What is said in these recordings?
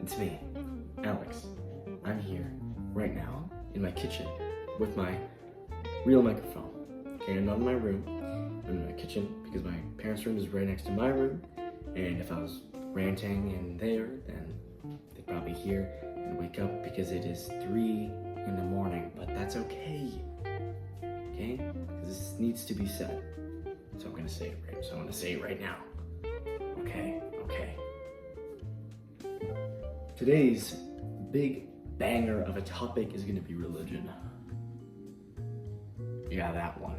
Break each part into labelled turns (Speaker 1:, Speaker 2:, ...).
Speaker 1: It's me, Alex. I'm here right now in my kitchen with my real microphone. Okay, I'm not in my room. I'm in my kitchen because my parents' room is right next to my room. And if I was ranting in there, then they'd probably hear and wake up because it is 3 in the morning. But that's okay. Okay? Because this needs to be said. So I'm gonna say it right. So I'm gonna say it right now. Okay. Today's big banger of a topic is gonna be religion. Yeah, that one.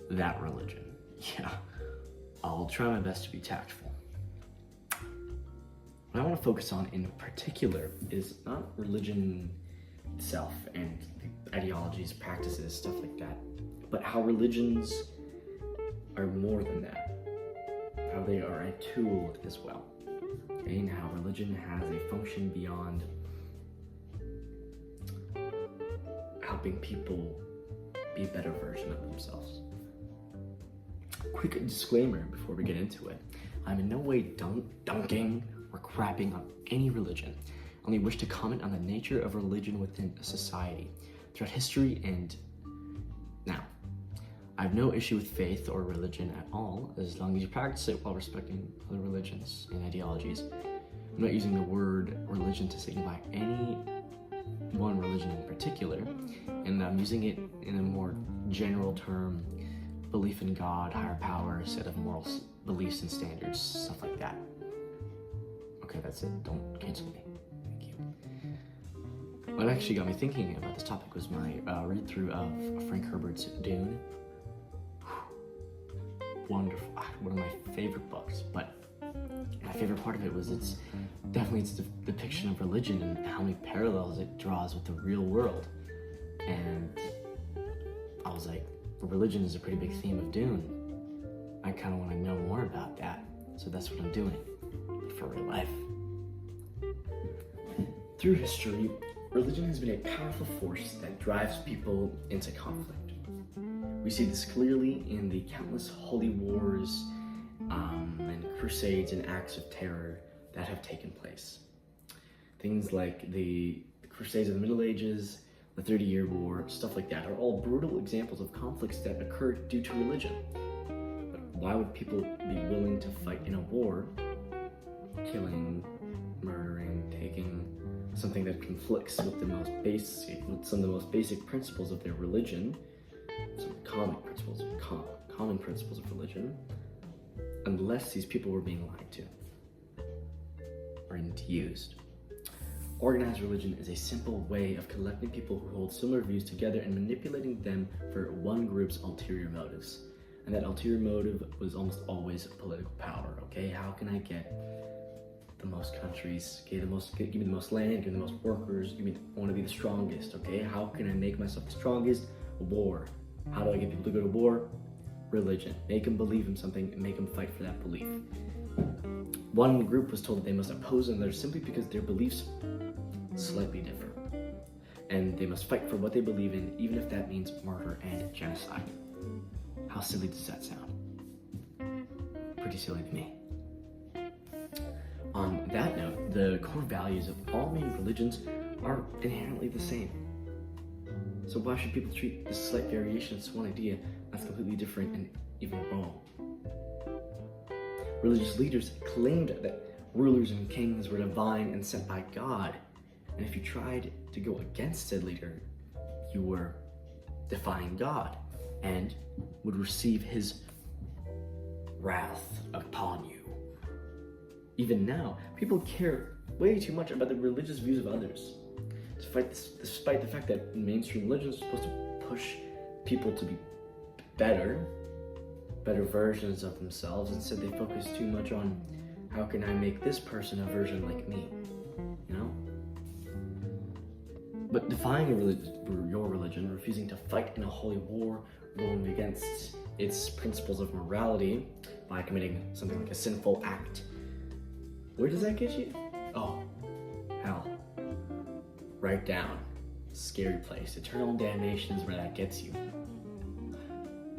Speaker 1: That religion. Yeah. I'll try my best to be tactful. What I want to focus on in particular is not religion itself and ideologies, practices, stuff like that, but how religions are more than that. How they are a tool as well. Okay, and how religion has a function beyond helping people be a better version of themselves. Quick disclaimer before we get into it. I'm in no way dunking or crapping on any religion. I only wish to comment on the nature of religion within a society, throughout history and now. I have no issue with faith or religion at all, as long as you practice it while respecting other religions and ideologies. I'm not using the word religion to signify any one religion in particular, and I'm using it in a more general term, belief in God, higher power, set of moral beliefs and standards, stuff like that. Okay, that's it. Don't cancel me. Thank you. What actually got me thinking about this topic was my read-through of Frank Herbert's Dune. Wonderful. One of my favorite books, but my favorite part of it was its depiction of religion and how many parallels it draws with the real world. And I was like, religion is a pretty big theme of Dune. I kind of want to know more about that, so that's what I'm doing for real life. Through history, religion has been a powerful force that drives people into conflict. We see this clearly in the countless holy wars and crusades and acts of terror that have taken place. Things like the Crusades of the Middle Ages, the 30-Year War, stuff like that are all brutal examples of conflicts that occurred due to religion. But why would people be willing to fight in a war, killing, murdering, taking something that conflicts with some of the most basic principles of their religion, some common principles of religion, unless these people were being lied to or used? Organized religion is a simple way of collecting people who hold similar views together and manipulating them for one group's ulterior motives. And that ulterior motive was almost always political power, okay? How can I get the most countries, okay, give me the most land, give me the most workers, I want to be the strongest, okay? How can I make myself the strongest? War. How do I get people to go to war? Religion. Make them believe in something and make them fight for that belief. One group was told that they must oppose another simply because their beliefs slightly differ, and they must fight for what they believe in, even if that means murder and genocide. How silly does that sound? Pretty silly to me. On that note, the core values of all main religions are inherently the same. So why should people treat this slight variation as one idea that's completely different and even wrong? Religious leaders claimed that rulers and kings were divine and sent by God. And if you tried to go against said leader, you were defying God and would receive his wrath upon you. Even now, people care way too much about the religious views of others, despite the fact that mainstream religion is supposed to push people to be better versions of themselves. Instead, they focus too much on how can I make this person a version like me, you know? But defying your religion, refusing to fight in a holy war, going against its principles of morality by committing something like a sinful act, where does that get you? Oh, hell. Right down. Scary place. Eternal damnation is where that gets you.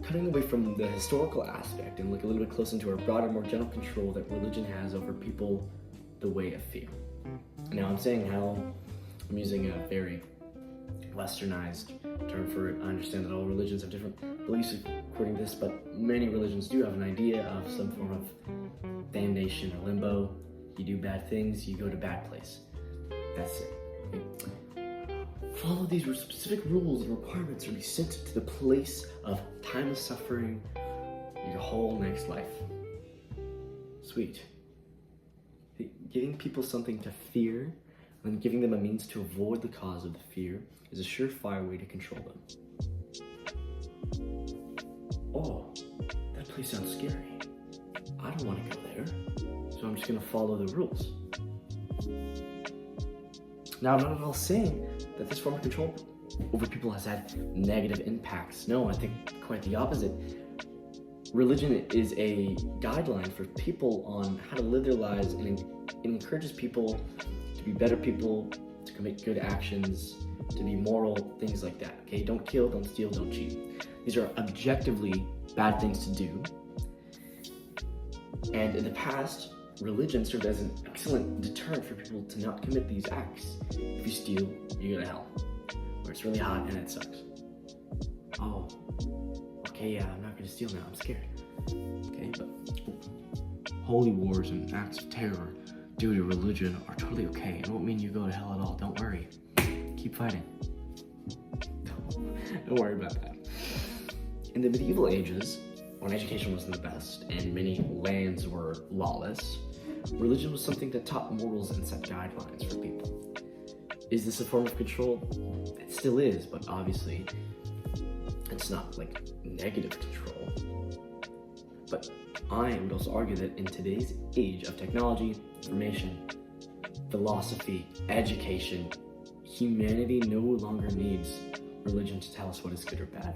Speaker 1: Cutting away from the historical aspect and look a little bit closer into our broader, more general control that religion has over people the way of fear. Now I'm saying how I'm using a very westernized term for it. I understand that all religions have different beliefs according to this, but many religions do have an idea of some form of damnation or limbo. You do bad things, you go to bad place. That's it. Okay? Follow these specific rules and requirements or be sent to the place of timeless suffering your whole next life. Sweet. Giving people something to fear and giving them a means to avoid the cause of the fear is a surefire way to control them. Oh, that place sounds scary. I don't want to go there, so I'm just going to follow the rules. Now, I'm not at all saying that this form of control over people has had negative impacts. No, I think quite the opposite. Religion is a guideline for people on how to live their lives, and it encourages people to be better people, to commit good actions, to be moral, things like that. Okay, don't kill, don't steal, don't cheat. These are objectively bad things to do. And in the past, religion served as an excellent deterrent for people to not commit these acts. If you steal, you go to hell, where it's really hot and it sucks. Oh, okay, yeah, I'm not gonna steal now, I'm scared. Okay, but holy wars and acts of terror due to religion are totally okay. It won't mean you go to hell at all, don't worry. Keep fighting. Don't worry about that. In the medieval ages, when education wasn't the best and many lands were lawless, religion was something that taught morals and set guidelines for people. Is this a form of control? It still is, but obviously it's not like negative control. But I would also argue that in today's age of technology, information, philosophy, education, humanity no longer needs religion to tell us what is good or bad.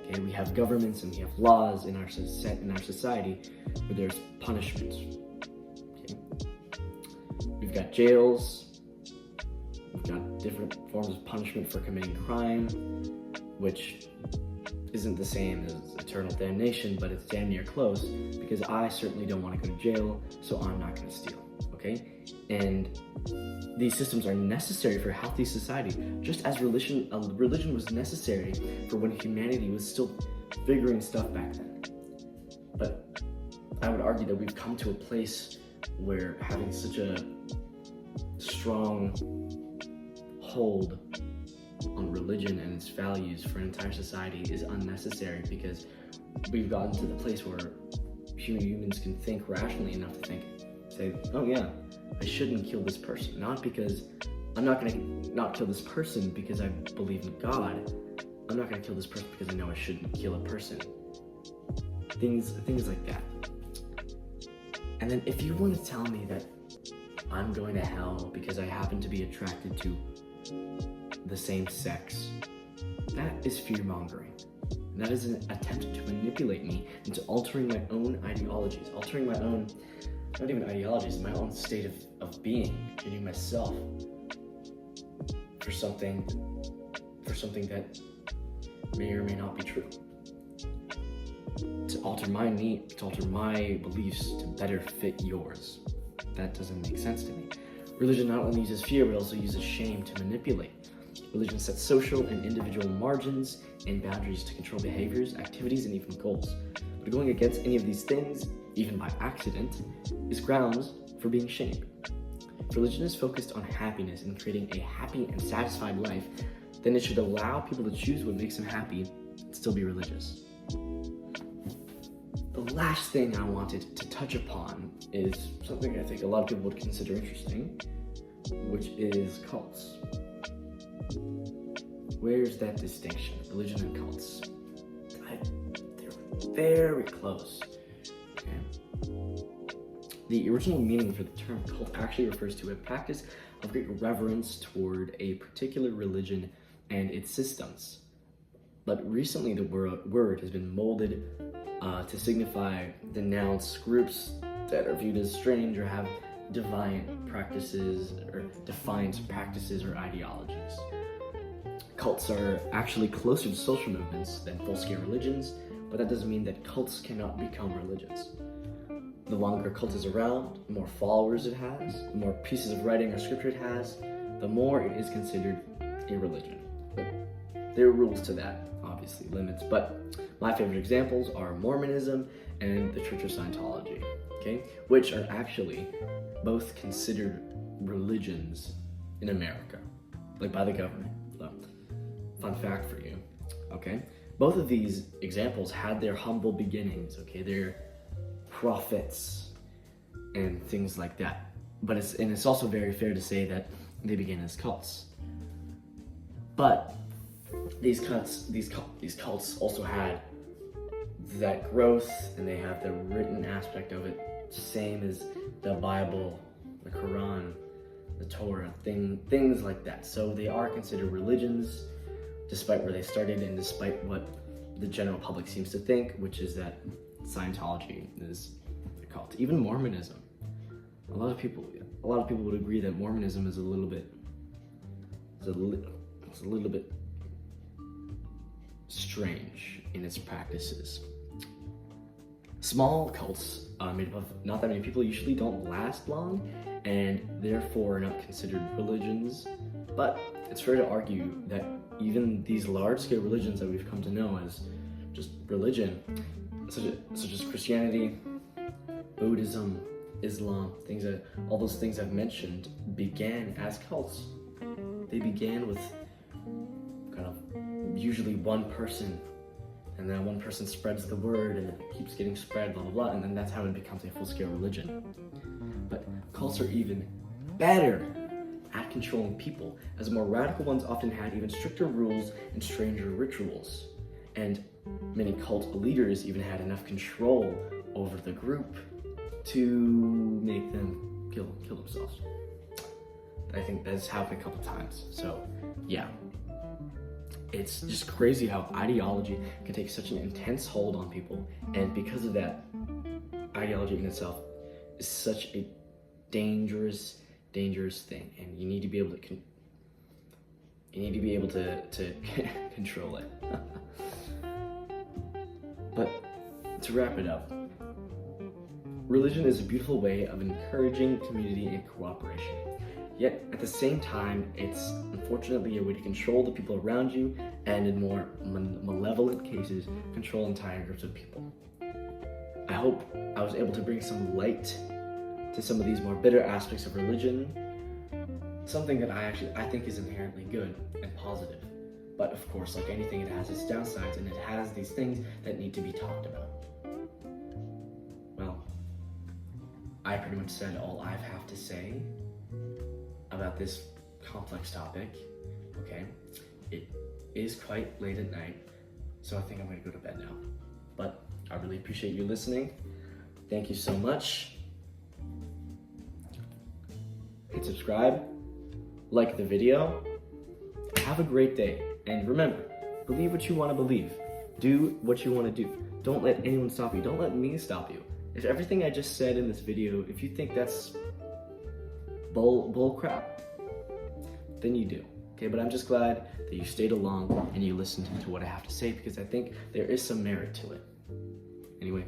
Speaker 1: Okay, we have governments and we have laws in our society where there's punishment. Okay, we've got jails. We've got different forms of punishment for committing crime, which isn't the same as eternal damnation, but it's damn near close, because I certainly don't want to go to jail, so I'm not going to steal. Okay, and these systems are necessary for a healthy society, just as religion was necessary for when humanity was still figuring stuff back then. But I would argue that we've come to a place where having such a strong hold on religion and its values for an entire society is unnecessary, because we've gotten to the place where humans can think rationally enough to say, oh yeah, I shouldn't kill this person. Not because I'm not gonna not kill this person because I believe in God. I'm not gonna kill this person because I know I shouldn't kill a person. Things like that. And then if you want to tell me that I'm going to hell because I happen to be attracted to the same sex, that is fear-mongering. And that is an attempt to manipulate me into altering my own ideologies, altering my own, not even ideologies, my own state of being, treating myself for something that may or may not be true. To alter my needs, to alter my beliefs to better fit yours. That doesn't make sense to me. Religion not only uses fear, but also uses shame to manipulate. Religion sets social and individual margins and boundaries to control behaviors, activities, and even goals. But going against any of these things, even by accident, is grounds for being shamed. If religion is focused on happiness and creating a happy and satisfied life, then it should allow people to choose what makes them happy and still be religious. The last thing I wanted to touch upon is something I think a lot of people would consider interesting, which is cults. Where's that distinction? Religion and cults. They're very close. Okay. The original meaning for the term cult actually refers to a practice of great reverence toward a particular religion and its systems. But recently the word has been molded to signify denounce groups that are viewed as strange or have defiant practices or ideologies. Cults are actually closer to social movements than full-scale religions, but that doesn't mean that cults cannot become religions. the longer a cult is around, the more followers it has, the more pieces of writing or scripture it has, the more it is considered a religion. But there are rules to that, obviously, limits. But my favorite examples are Mormonism and the Church of Scientology, okay? Which are actually both considered religions in America, like by the government. So, fun fact for you, okay? Both of these examples had their humble beginnings, okay? They're prophets and things like that. But it's also very fair to say that they began as cults. But these cults also had that growth, and they have the written aspect of it, same as the Bible, the Quran, the Torah, things like that. So they are considered religions, despite where they started and despite what the general public seems to think, which is that Scientology is a cult. Even Mormonism. A lot of people would agree that Mormonism is a little bit strange in its practices. Small cults made up of not that many people usually don't last long, and therefore are not considered religions. But it's fair to argue that even these large-scale religions that we've come to know as just religion, such as Christianity, Buddhism, Islam, all those things I've mentioned began as cults. They began with kind of usually one person, and then one person spreads the word, and it keeps getting spread, blah, blah, blah, and then that's how it becomes a full-scale religion. But cults are even better at controlling people, as more radical ones often had even stricter rules and stranger rituals. And many cult leaders even had enough control over the group to make them kill themselves. I think that's happened a couple times. So, yeah. It's just crazy how ideology can take such an intense hold on people, and because of that, ideology in itself is such a dangerous thing, and you need to be able to control it. But to wrap it up, religion is a beautiful way of encouraging community and cooperation. Yet, at the same time, it's unfortunately a way to control the people around you, and in more malevolent cases, control entire groups of people. I hope I was able to bring some light to some of these more bitter aspects of religion, something that I think is inherently good and positive. But of course, like anything, it has its downsides, and it has these things that need to be talked about. Well, I pretty much said all I have to say about this complex topic. Okay, it is quite late at night, so I think I'm gonna go to bed now. But I really appreciate you listening. Thank you so much. Hit subscribe, like the video. Have a great day, and remember, believe what you want to believe. Do what you want to do. Don't let anyone stop you. Don't let me stop you. If everything I just said in this video, if you think that's bull crap, then you do. Okay, but I'm just glad that you stayed along and you listened to what I have to say, because I think there is some merit to it. Anyway,